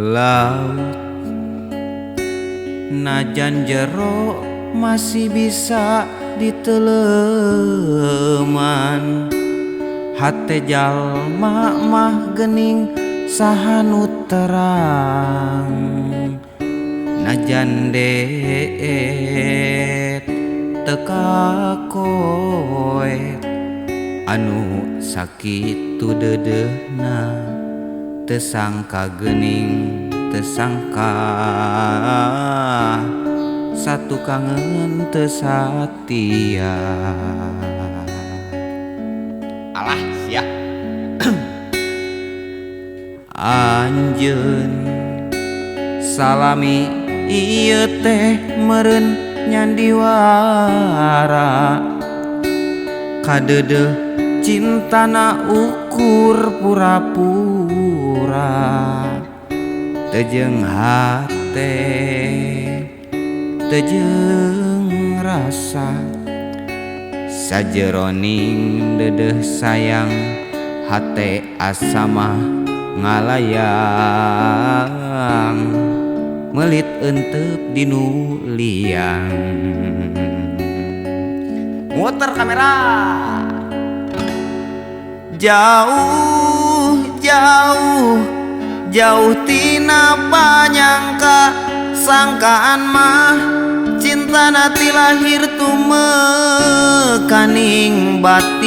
laut najan jero masih bisa diteleman hate jalma mah gening sahanu terang najan deet teka koet anu sakitu dedehna tesangka gening tesangka satu kangen tesatia alah sia anjeun salami ieu teh meureun nyandiwara kadedeh cintana ukur pura-pura teu hate teu rasa sajeroning dedeh sayang hate asa mah ngalayang melit euteup dinu liang muter kamera jauh jauh jauh tina panyangka sangkaan mah cintana ti lahir tumekaning batin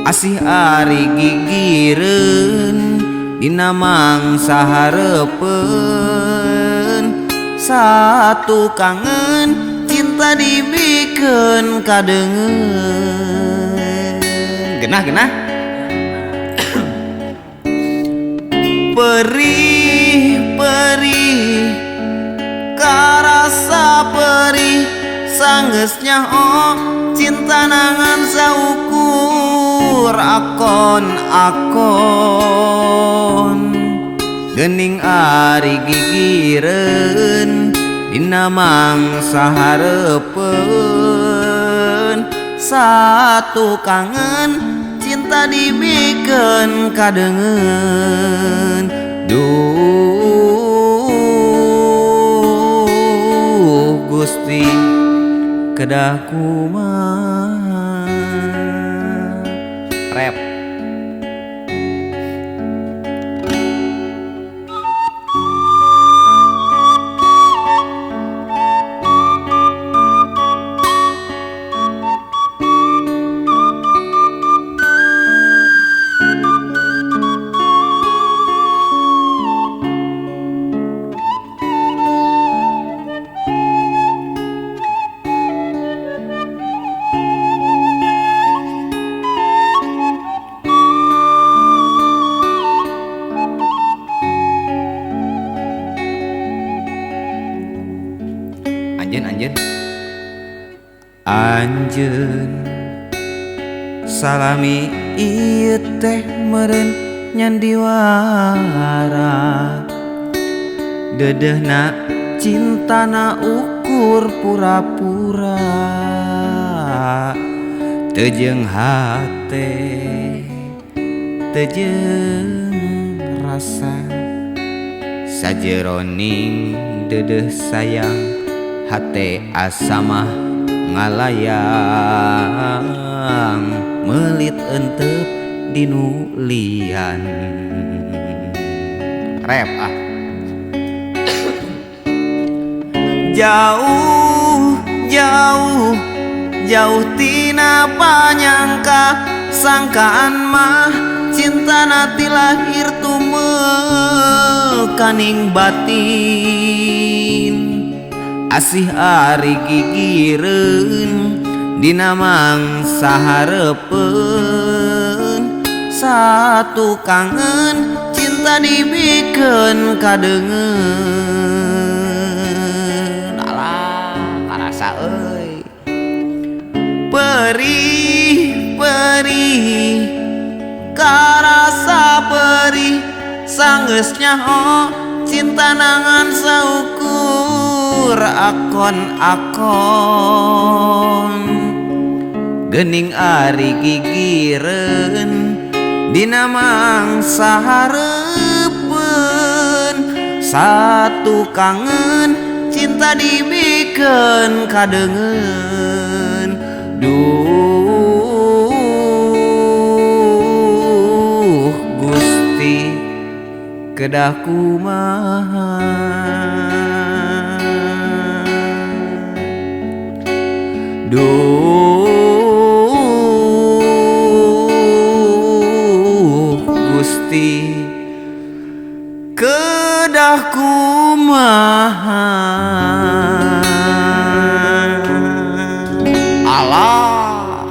asih ari gigireun dina mangsa hareupeun satu kangen cinta dibikeun kadeungeun genah perih perih karasa perih sanggeusnya oh cinta nangan saukur akon gening ari gigireun dina mangsa hareupeun satu kangen cinta dibikeun kadeungeun duh Gusti kedah kumaha rap anjeun salami ieu teh meureun nyandiwara dedehna cintana ukur pura-pura teu jeung hate teu jeung rasa sajeroning dedeh sayang hate asa mah ngalayang melit euteup dinu lian rap jauh jauh jauh tina panyangka sangkaan mah cintana ti lahir tumekaning batin asih ari gigireun dina mangsa hareupeun satu kangen cinta dibikeun kadeungeun alah karasa euy perih perih karasa perih sanggeusnya oh cinta nangan saukur akon geuning ari gigireun dina mangsa hareupeun satu kangen cinta dibikin kadengen. Duh Gusti kedah kumaha. Duh Gusti kedah kumaha. Allah